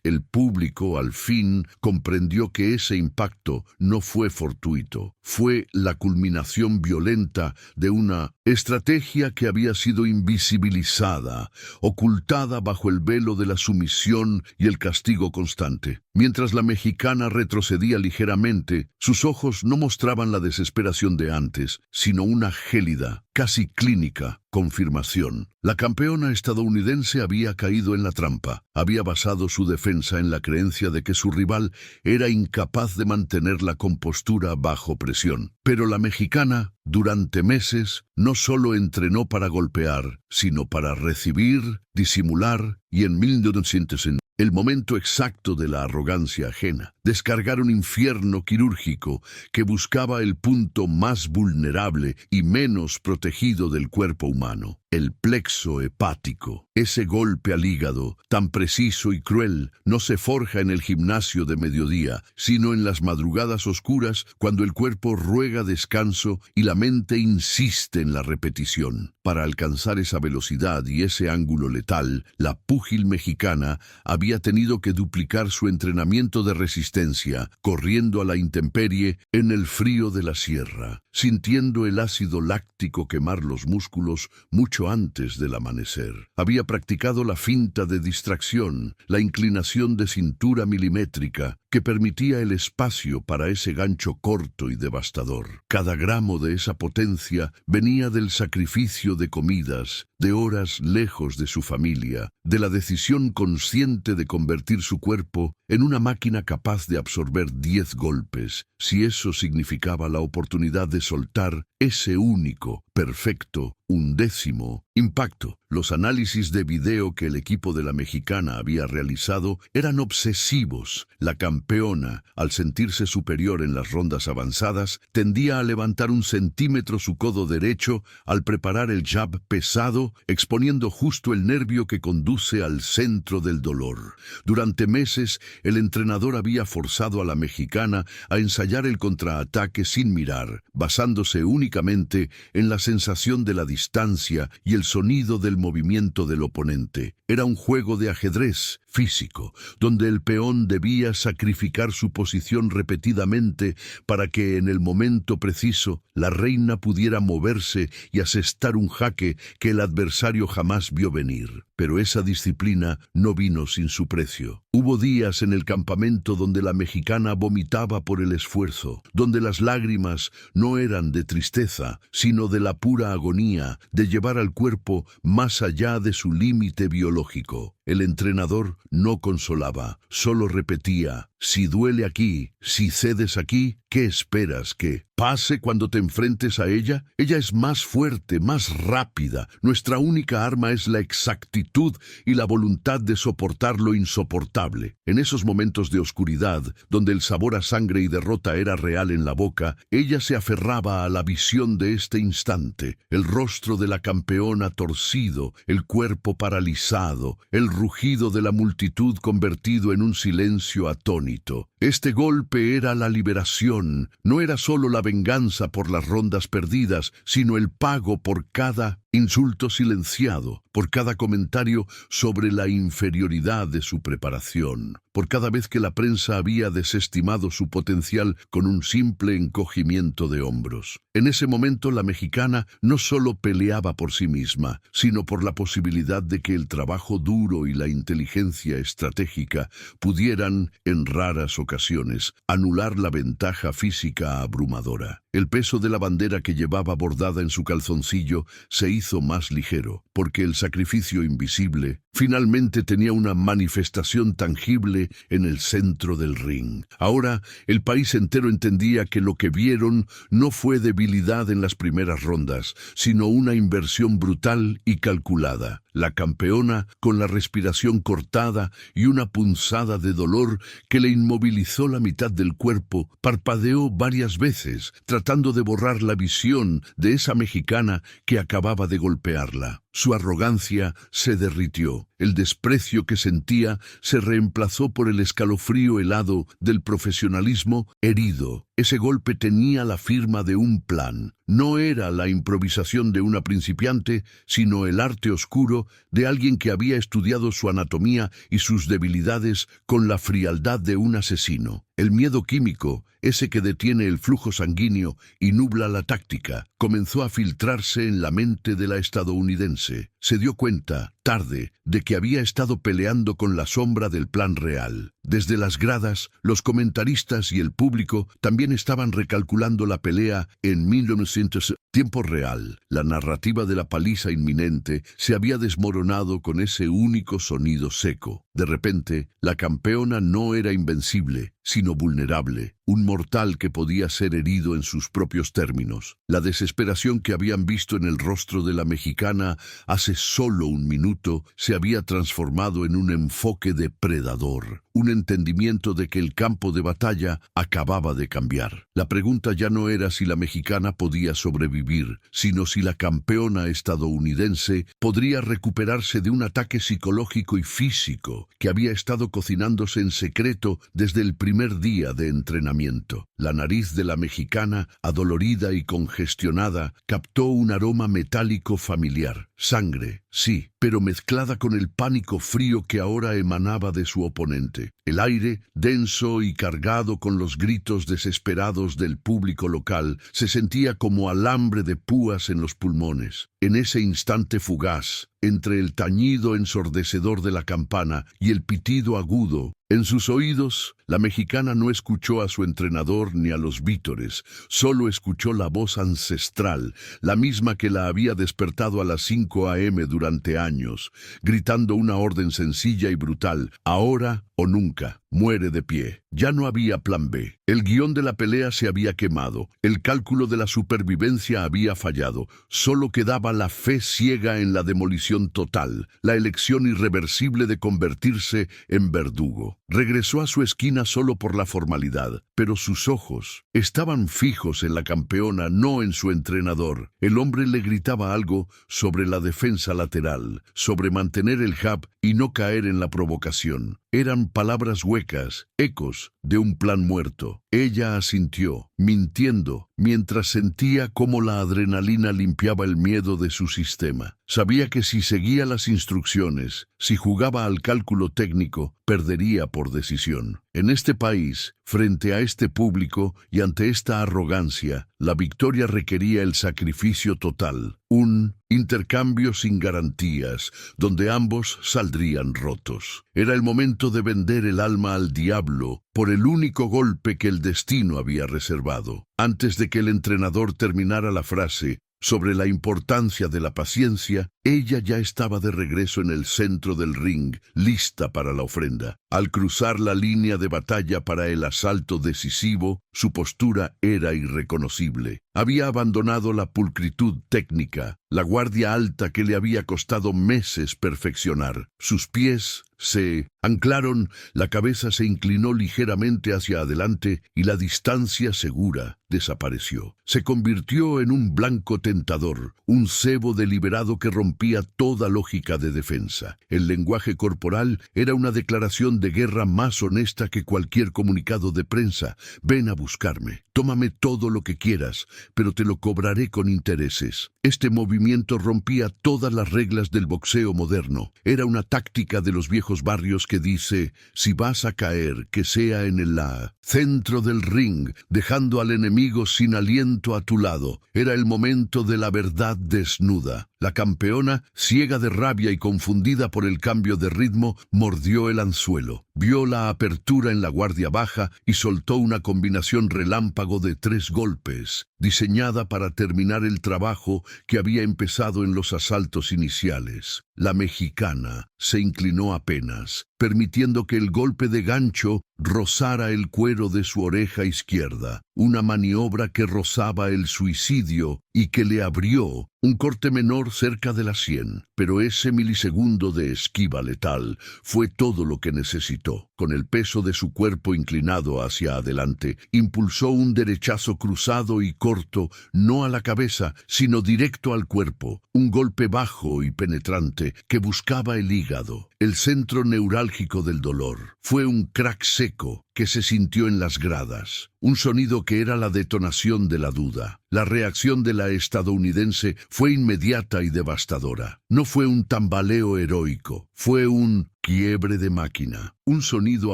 El público, al fin, comprendió que ese impacto no fue fortuito, fue la culminación violenta de una estrategia que había sido invisibilizada, ocultada bajo el velo de la sumisión y el castigo constante. Mientras la mexicana retrocedía ligeramente, sus ojos no mostraban la desesperación de antes, sino una gélida, casi clínica, confirmación. La campeona estadounidense había caído en la trampa. Había basado su defensa en la creencia de que su rival era incapaz de mantener la compostura bajo presión. Pero la mexicana, durante meses, no solo entrenó para golpear, sino para recibir, disimular y en 1900 el momento exacto de la arrogancia ajena. descargar un infierno quirúrgico que buscaba el punto más vulnerable y menos protegido del cuerpo humano, el plexo hepático. Ese golpe al hígado, tan preciso y cruel, no se forja en el gimnasio de mediodía, sino en las madrugadas oscuras, cuando el cuerpo ruega descanso y la mente insiste en la repetición. Para alcanzar esa velocidad y ese ángulo letal, la púgil mexicana había tenido que duplicar su entrenamiento de resistencia, corriendo a la intemperie en el frío de la sierra, sintiendo el ácido láctico quemar los músculos mucho antes del amanecer. Había practicado la finta de distracción, la inclinación de cintura milimétrica, que permitía el espacio para ese gancho corto y devastador. Cada gramo de esa potencia venía del sacrificio de comidas, de horas lejos de su familia, de la decisión consciente de convertir su cuerpo en una máquina capaz de absorber 10 golpes, si eso significaba la oportunidad de soltar ese único, perfecto, 1/10 impacto. Los análisis de video que el equipo de la mexicana había realizado eran obsesivos. La campeona, al sentirse superior en las rondas avanzadas, tendía a levantar 1 centímetro su codo derecho al preparar el jab pesado, exponiendo justo el nervio que conduce al centro del dolor. Durante meses, el entrenador había forzado a la mexicana a ensayar el contraataque sin mirar, basándose únicamente en la sensación de la distancia y el sonido del movimiento del oponente. Era un juego de ajedrez físico, donde el peón debía sacrificar su posición repetidamente para que en el momento preciso la reina pudiera moverse y asestar un jaque que el adversario jamás vio venir. Pero esa disciplina no vino sin su precio. Hubo días en el campamento donde la mexicana vomitaba por el esfuerzo, donde las lágrimas no eran de tristeza, sino de la pura agonía de llevar al cuerpo más allá de su límite biológico. El entrenador no consolaba, solo repetía: si duele aquí, si cedes aquí, ¿qué esperas que pase cuando te enfrentes a ella? Ella es más fuerte, más rápida. Nuestra única arma es la exactitud y la voluntad de soportar lo insoportable. En esos momentos de oscuridad, donde el sabor a sangre y derrota era real en la boca, ella se aferraba a la visión de este instante, el rostro de la campeona torcido, el cuerpo paralizado, el rugido de la multitud convertido en un silencio atónito. Este golpe era la liberación, no era solo la venganza por las rondas perdidas, sino el pago por cada insulto silenciado, por cada comentario sobre la inferioridad de su preparación, por cada vez que la prensa había desestimado su potencial con un simple encogimiento de hombros. En ese momento la mexicana no solo peleaba por sí misma, sino por la posibilidad de que el trabajo duro y la inteligencia estratégica pudieran, en raras ocasiones, anular la ventaja física abrumadora. El peso de la bandera que llevaba bordada en su calzoncillo se hizo más ligero, porque el sacrificio invisible finalmente tenía una manifestación tangible en el centro del ring. Ahora, el país entero entendía que lo que vieron no fue debilidad en las primeras rondas, sino una inversión brutal y calculada. La campeona, con la respiración cortada y una punzada de dolor que le inmovilizó la mitad del cuerpo, parpadeó varias veces, tratando de borrar la visión de esa mexicana que acababa de golpearla. Su arrogancia se derritió. El desprecio que sentía se reemplazó por el escalofrío helado del profesionalismo herido. Ese golpe tenía la firma de un plan. No era la improvisación de una principiante, sino el arte oscuro de alguien que había estudiado su anatomía y sus debilidades con la frialdad de un asesino. El miedo químico, ese que detiene el flujo sanguíneo y nubla la táctica, comenzó a filtrarse en la mente de la estadounidense. Se dio cuenta, tarde, de que había estado peleando con la sombra del plan real. Desde las gradas, los comentaristas y el público también estaban recalculando la pelea en 1900. Tiempo real. La narrativa de la paliza inminente se había desmoronado con ese único sonido seco. De repente, la campeona no era invencible, sino vulnerable, un mortal que podía ser herido en sus propios términos. La desesperación que habían visto en el rostro de la mexicana hace solo un minuto se había transformado en un enfoque depredador, un entendimiento de que el campo de batalla acababa de cambiar. La pregunta ya no era si la mexicana podía sobrevivir, sino si la campeona estadounidense podría recuperarse de un ataque psicológico y físico que había estado cocinándose en secreto desde el primer día de entrenamiento. La nariz de la mexicana, adolorida y congestionada, captó un aroma metálico familiar. Sangre, sí, pero mezclada con el pánico frío que ahora emanaba de su oponente. El aire, denso y cargado con los gritos desesperados del público local, se sentía como alambre de púas en los pulmones. En ese instante fugaz, entre el tañido ensordecedor de la campana y el pitido agudo, en sus oídos, la mexicana no escuchó a su entrenador ni a los vítores, solo escuchó la voz ancestral, la misma que la había despertado a las 5 a.m. durante años, gritando una orden sencilla y brutal: ahora o nunca, muere de pie. Ya no había plan B. El guión de la pelea se había quemado, el cálculo de la supervivencia había fallado, solo quedaba la fe ciega en la demolición total, la elección irreversible de convertirse en verdugo. Regresó a su esquina solo por la formalidad, pero sus ojos estaban fijos en la campeona, no en su entrenador. El hombre le gritaba algo sobre la defensa lateral, sobre mantener el jab y no caer en la provocación. Eran palabras huecas, ecos de un plan muerto. Ella asintió, mintiendo, mientras sentía cómo la adrenalina limpiaba el miedo de su sistema. Sabía que si seguía las instrucciones, si jugaba al cálculo técnico, perdería por decisión. En este país, frente a este público y ante esta arrogancia, la victoria requería el sacrificio total, un intercambio sin garantías, donde ambos saldrían rotos. Era el momento de vender el alma al diablo por el único golpe que el destino había reservado. Antes de que el entrenador terminara la frase sobre la importancia de la paciencia, ella ya estaba de regreso en el centro del ring, lista para la ofrenda. Al cruzar la línea de batalla para el asalto decisivo, su postura era irreconocible. Había abandonado la pulcritud técnica, la guardia alta que le había costado meses perfeccionar. Sus pies se anclaron, la cabeza se inclinó ligeramente hacia adelante y la distancia segura desapareció. Se convirtió en un blanco tentador, un cebo deliberado que rompía toda lógica de defensa. El lenguaje corporal era una declaración de guerra más honesta que cualquier comunicado de prensa. Ven a buscarme, tómame todo lo que quieras, pero te lo cobraré con intereses. Este movimiento rompía todas las reglas del boxeo moderno. Era una táctica de los viejos barrios que dice: si vas a caer, que sea en el centro del ring, dejando al enemigo sin aliento a tu lado. Era el momento de la verdad desnuda. La campeona, ciega de rabia y confundida por el cambio de ritmo, mordió el anzuelo. Vio la apertura en la guardia baja y soltó una combinación relámpago de 3 golpes, diseñada para terminar el trabajo que había empezado en los asaltos iniciales. La mexicana se inclinó apenas, permitiendo que el golpe de gancho rozara el cuero de su oreja izquierda, una maniobra que rozaba el suicidio y que le abrió un corte menor cerca de la sien, pero ese milisegundo de esquiva letal fue todo lo que necesitó. Con el peso de su cuerpo inclinado hacia adelante, impulsó un derechazo cruzado y corto, no a la cabeza, sino directo al cuerpo, un golpe bajo y penetrante que buscaba el hígado, el centro neurálgico del dolor. Fue un crack seco que se sintió en las gradas, un sonido que era la detonación de la duda. La reacción de la estadounidense fue inmediata y devastadora. No fue un tambaleo heroico, fue un quiebre de máquina. Un sonido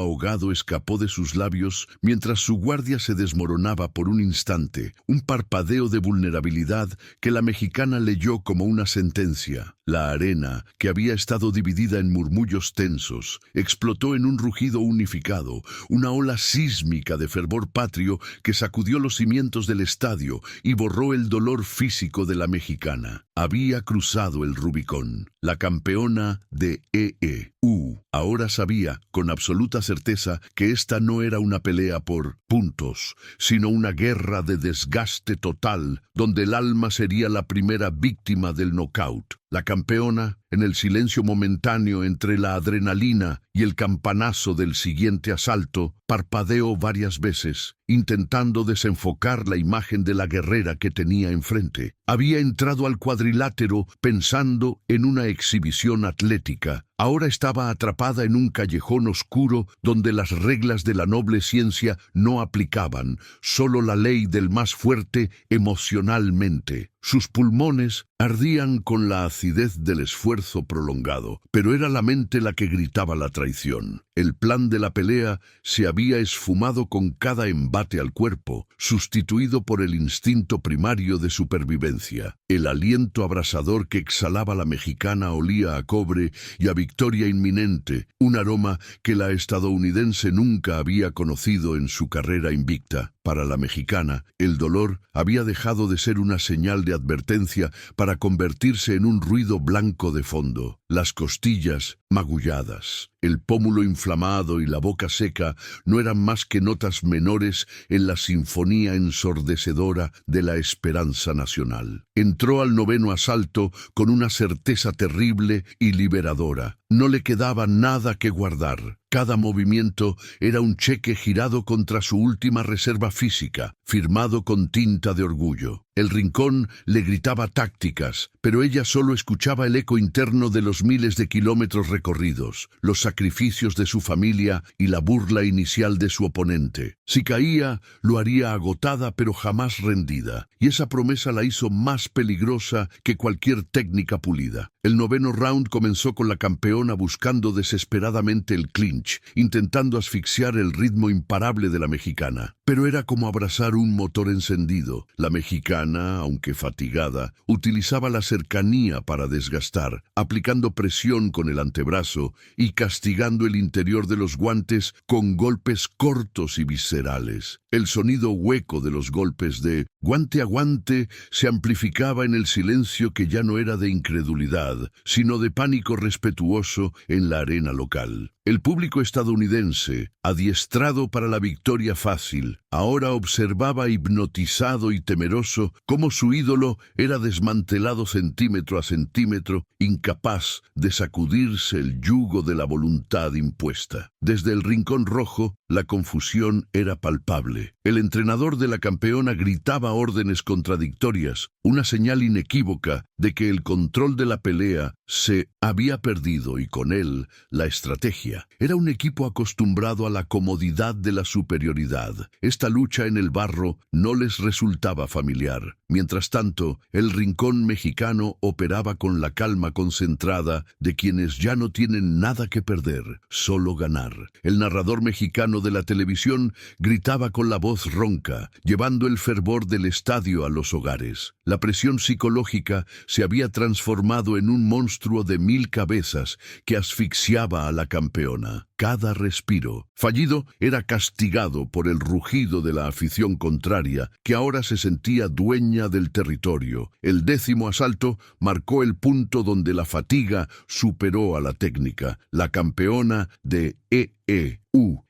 ahogado escapó de sus labios mientras su guardia se desmoronaba por un instante, un parpadeo de vulnerabilidad que la mexicana leyó como una sentencia. La arena, que había estado dividida en murmullos tensos, explotó en un rugido unificado, una ola sísmica de fervor patrio que sacudió los cimientos del estadio y borró el dolor físico de la mexicana. Había cruzado el Rubicón. La campeona de EEU Ahora sabía, con absoluta certeza, que esta no era una pelea por puntos, sino una guerra de desgaste total, donde el alma sería la primera víctima del knockout. La campeona, en el silencio momentáneo entre la adrenalina y el campanazo del siguiente asalto, parpadeó varias veces, intentando desenfocar la imagen de la guerrera que tenía enfrente. Había entrado al cuadrilátero pensando en una exhibición atlética. Ahora estaba atrapada en un callejón oscuro donde las reglas de la noble ciencia no aplicaban, solo la ley del más fuerte emocionalmente. Sus pulmones ardían con la acidez del esfuerzo prolongado, pero era la mente la que gritaba la traición. El plan de la pelea se había esfumado con cada embate al cuerpo, sustituido por el instinto primario de supervivencia. El aliento abrasador que exhalaba la mexicana olía a cobre y a victoria inminente, un aroma que la estadounidense nunca había conocido en su carrera invicta. Para la mexicana, el dolor había dejado de ser una señal de advertencia para convertirse en un ruido blanco de fondo. Las costillas magulladas, el pómulo inflamado y la boca seca no eran más que notas menores en la sinfonía ensordecedora de la esperanza nacional. Entró al 9º asalto con una certeza terrible y liberadora. No le quedaba nada que guardar. Cada movimiento era un cheque girado contra su última reserva física, firmado con tinta de orgullo. El rincón le gritaba tácticas, pero ella solo escuchaba el eco interno de los miles de kilómetros recorridos, los sacrificios de su familia y la burla inicial de su oponente. Si caía, lo haría agotada pero jamás rendida, y esa promesa la hizo más peligrosa que cualquier técnica pulida. El 9º round comenzó con la campeona buscando desesperadamente el clinch, intentando asfixiar el ritmo imparable de la mexicana. Pero era como abrazar un motor encendido. La mexicana, aunque fatigada, utilizaba la cercanía para desgastar, aplicando presión con el antebrazo y castigando el interior de los guantes con golpes cortos y viscerales. El sonido hueco de los golpes de guante a guante se amplificaba en el silencio que ya no era de incredulidad, sino de pánico respetuoso en la arena local. El público estadounidense, adiestrado para la victoria fácil, ahora observaba hipnotizado y temeroso cómo su ídolo era desmantelado centímetro a centímetro, incapaz de sacudirse el yugo de la voluntad impuesta. Desde el rincón rojo, la confusión era palpable. El entrenador de la campeona gritaba órdenes contradictorias, una señal inequívoca de que el control de la pelea se había perdido y con él la estrategia. Era un equipo acostumbrado a la comodidad de la superioridad. Esta lucha en el barro no les resultaba familiar. Mientras tanto, el rincón mexicano operaba con la calma concentrada de quienes ya no tienen nada que perder, solo ganar. El narrador mexicano de la televisión gritaba con la voz ronca, llevando el fervor del estadio a los hogares. La presión psicológica se había transformado en un monstruo de 1000 cabezas que asfixiaba a la campeona. Cada respiro fallido era castigado por el rugido de la afición contraria, que ahora se sentía dueña del territorio. El 10º asalto marcó el punto donde la fatiga superó a la técnica. La campeona de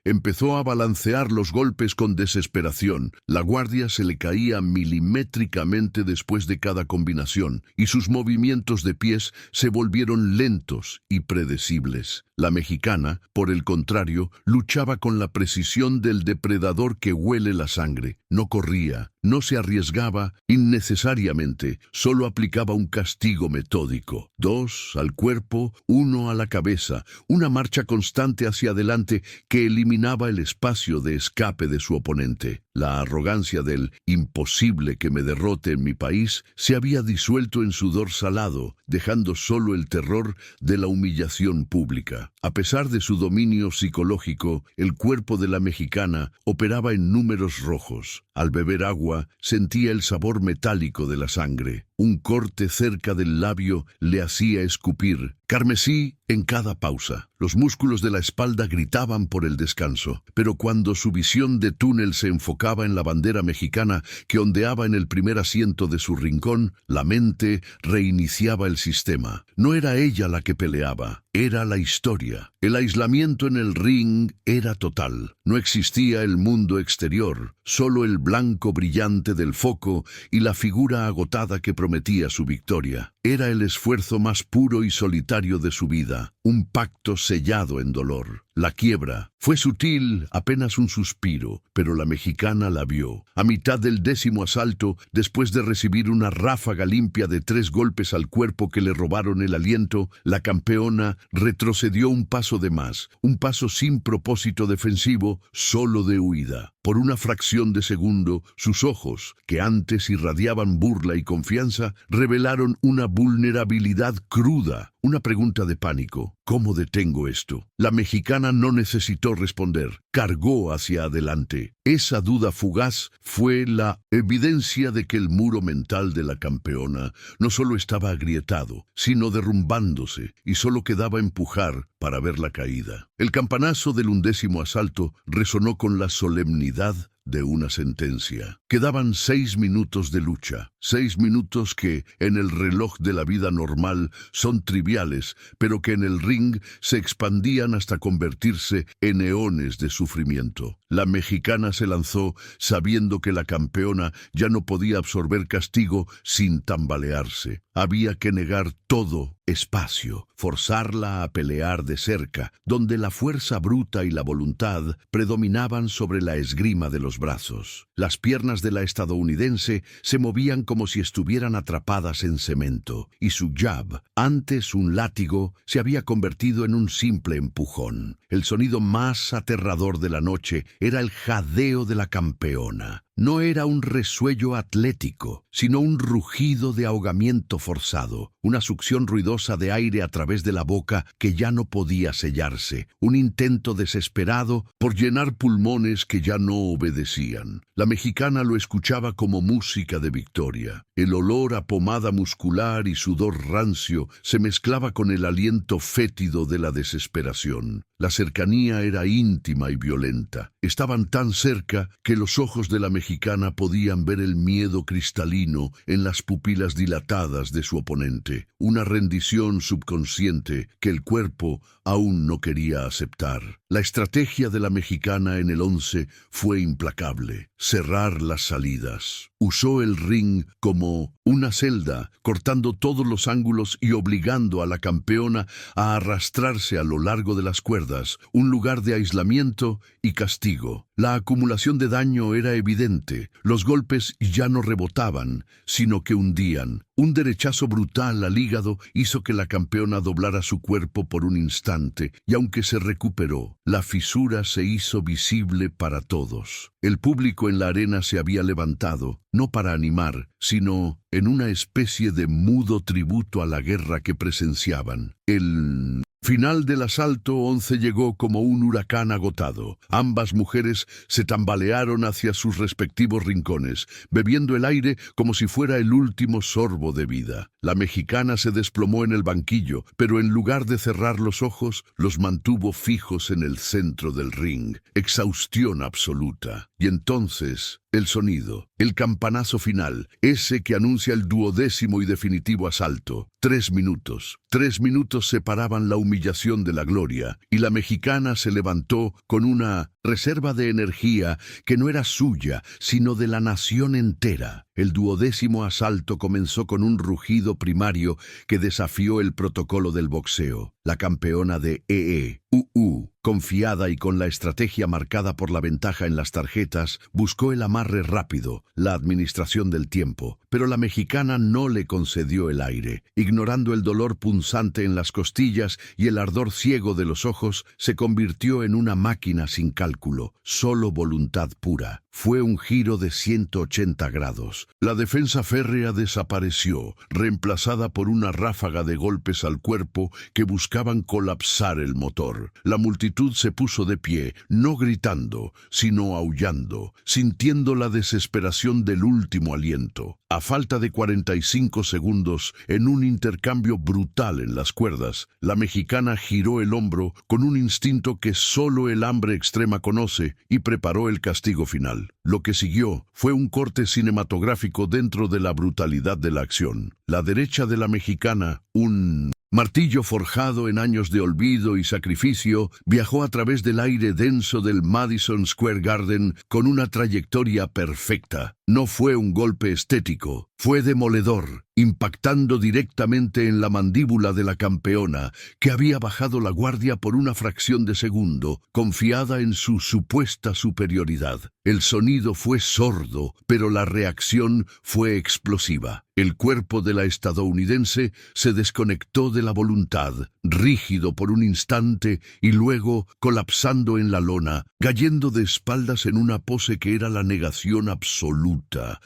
empezó a balancear los golpes con desesperación. La guardia se le caía milimétricamente después de cada combinación, y sus movimientos de pies se volvieron lentos y predecibles. La mexicana, por el contrario, luchaba con la precisión del depredador que huele la sangre. No corría, no se arriesgaba innecesariamente, solo aplicaba un castigo metódico. 2 al cuerpo, 1 a la cabeza, una marcha constante hacia adelante que eliminaba el espacio de escape de su oponente. La arrogancia del imposible que me derrote en mi país se había disuelto en sudor salado, dejando solo el terror de la humillación pública. A pesar de su dominio psicológico, el cuerpo de la mexicana operaba en números rojos. Al beber agua, sentía el sabor metálico de la sangre. Un corte cerca del labio le hacía escupir, carmesí en cada pausa. Los músculos de la espalda gritaban por el descanso, pero cuando su visión de túnel se enfocaba en la bandera mexicana que ondeaba en el primer asiento de su rincón, la mente reiniciaba el sistema. No era ella la que peleaba, era la historia. El aislamiento en el ring era total. No existía el mundo exterior, solo el blanco brillante del foco y la figura agotada que prometía su victoria. Era el esfuerzo más puro y solitario de su vida, un pacto sellado en dolor. La quiebra fue sutil, apenas un suspiro, pero la mexicana la vio. A mitad del 10º asalto, después de recibir una ráfaga limpia de 3 golpes al cuerpo que le robaron el aliento, la campeona retrocedió un paso de más, un paso sin propósito defensivo, solo de huida. Por una fracción de segundo, sus ojos, que antes irradiaban burla y confianza, revelaron una vulnerabilidad cruda, una pregunta de pánico. ¿Cómo detengo esto? La mexicana no necesitó responder, cargó hacia adelante. Esa duda fugaz fue la evidencia de que el muro mental de la campeona no solo estaba agrietado, sino derrumbándose, y solo quedaba empujar para ver la caída. El campanazo del 11º asalto resonó con la solemnidad de una sentencia. Quedaban 6 minutos de lucha, 6 minutos que, en el reloj de la vida normal, son triviales, pero que en el ring se expandían hasta convertirse en eones de sufrimiento. La mexicana se lanzó sabiendo que la campeona ya no podía absorber castigo sin tambalearse. Había que negar todo espacio, forzarla a pelear de cerca, donde la fuerza bruta y la voluntad predominaban sobre la esgrima de los brazos. Las piernas de la estadounidense se movían como si estuvieran atrapadas en cemento, y su jab, antes un látigo, se había convertido en un simple empujón. El sonido más aterrador de la noche era el jadeo de la campeona. No era un resuello atlético, sino un rugido de ahogamiento forzado, una succión ruidosa de aire a través de la boca que ya no podía sellarse, un intento desesperado por llenar pulmones que ya no obedecían. La mexicana lo escuchaba como música de victoria. El olor a pomada muscular y sudor rancio se mezclaba con el aliento fétido de la desesperación. La cercanía era íntima y violenta. Estaban tan cerca que los ojos de la mexicana podían ver el miedo cristalino en las pupilas dilatadas de su oponente, una rendición subconsciente que el cuerpo aún no quería aceptar. La estrategia de la mexicana en el 11 fue implacable: cerrar las salidas. Usó el ring como una celda, cortando todos los ángulos y obligando a la campeona a arrastrarse a lo largo de las cuerdas, un lugar de aislamiento y castigo. La acumulación de daño era evidente. Los golpes ya no rebotaban, sino que hundían. Un derechazo brutal al hígado hizo que la campeona doblara su cuerpo por un instante, y aunque se recuperó, la fisura se hizo visible para todos. El público en la arena se había levantado, no para animar, sino en una especie de mudo tributo a la guerra que presenciaban. El final del asalto 11 llegó como un huracán agotado. Ambas mujeres se tambalearon hacia sus respectivos rincones, bebiendo el aire como si fuera el último sorbo de vida. La mexicana se desplomó en el banquillo, pero en lugar de cerrar los ojos, los mantuvo fijos en el centro del ring. Exhaustión absoluta. Y entonces, el sonido, el campanazo final, ese que anuncia el 12º y definitivo asalto. 3 minutos. 3 minutos separaban la humillación de la gloria, y la mexicana se levantó con una reserva de energía que no era suya, sino de la nación entera. El 12º asalto comenzó con un rugido primario que desafió el protocolo del boxeo. La campeona de EEUU, confiada y con la estrategia marcada por la ventaja en las tarjetas, buscó el amarre rápido, la administración del tiempo, pero la mexicana no le concedió el aire. Ignorando el dolor punzante en las costillas y el ardor ciego de los ojos, se convirtió en una máquina sin cálculo, solo voluntad pura. Fue un giro de 180 grados. La defensa férrea desapareció, reemplazada por una ráfaga de golpes al cuerpo que buscaban colapsar el motor. La multitud se puso de pie, no gritando, sino aullando, sintiendo la desesperación del último aliento. A falta de 45 segundos, en un intercambio brutal en las cuerdas, la mexicana giró el hombro con un instinto que solo el hambre extrema conoce y preparó el castigo final. Lo que siguió fue un corte cinematográfico dentro de la brutalidad de la acción. La derecha de la mexicana, un Martillo forjado en años de olvido y sacrificio, viajó a través del aire denso del Madison Square Garden con una trayectoria perfecta. No fue un golpe estético, fue demoledor, impactando directamente en la mandíbula de la campeona, que había bajado la guardia por una fracción de segundo, confiada en su supuesta superioridad. El sonido fue sordo, pero la reacción fue explosiva. El cuerpo de la estadounidense se desconectó de la voluntad, rígido por un instante y luego colapsando en la lona, cayendo de espaldas en una pose que era la negación absoluta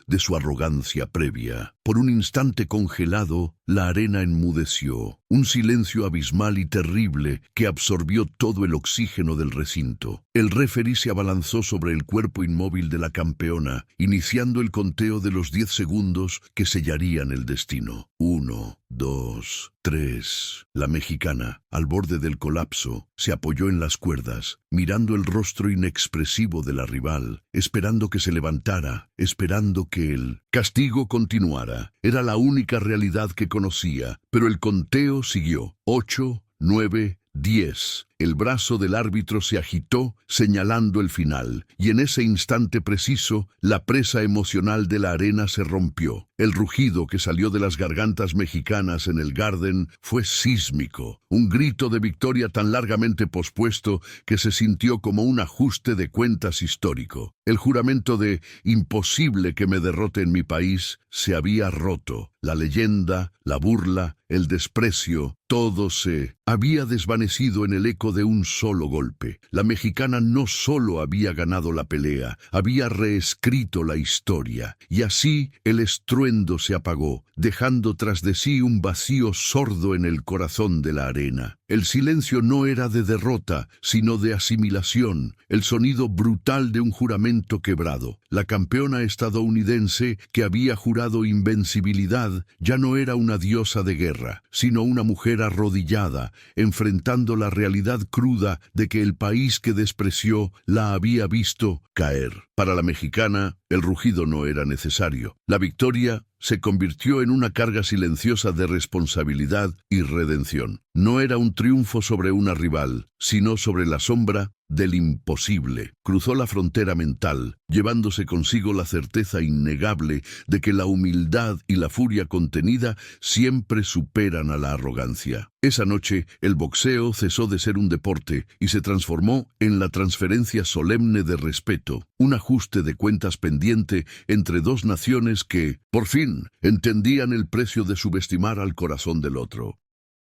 de su arrogancia previa. Por un instante congelado, la arena enmudeció, un silencio abismal y terrible que absorbió todo el oxígeno del recinto. El referí se abalanzó sobre el cuerpo inmóvil de la campeona, iniciando el conteo de los 10 segundos que sellarían el destino. 1, 2, 3. La mexicana, al borde del colapso, se apoyó en las cuerdas, mirando el rostro inexpresivo de la rival, esperando que se levantara, esperando que el castigo continuara. Era la única realidad que conocía, pero el conteo siguió. 8, 9, 10. El brazo del árbitro se agitó, señalando el final, y en ese instante preciso, la presa emocional de la arena se rompió. El rugido que salió de las gargantas mexicanas en el Garden fue sísmico, un grito de victoria tan largamente pospuesto que se sintió como un ajuste de cuentas histórico. El juramento de imposible que me derrote en mi país se había roto. La leyenda, la burla, el desprecio, todo se había desvanecido en el eco de un solo golpe. La mexicana no solo había ganado la pelea, había reescrito la historia, y así el estruendo se apagó, dejando tras de sí un vacío sordo en el corazón de la arena. El silencio no era de derrota, sino de asimilación, el sonido brutal de un juramento quebrado. La campeona estadounidense, que había jurado invencibilidad, ya no era una diosa de guerra, sino una mujer arrodillada, enfrentando la realidad cruda de que el país que despreció la había visto caer. Para la mexicana, el rugido no era necesario. La victoria se convirtió en una carga silenciosa de responsabilidad y redención. No era un triunfo sobre una rival, sino sobre la sombra del imposible. Cruzó la frontera mental, llevándose consigo la certeza innegable de que la humildad y la furia contenida siempre superan a la arrogancia. Esa noche, el boxeo cesó de ser un deporte y se transformó en la transferencia solemne de respeto, un ajuste de cuentas pendiente entre dos naciones que, por fin, entendían el precio de subestimar al corazón del otro.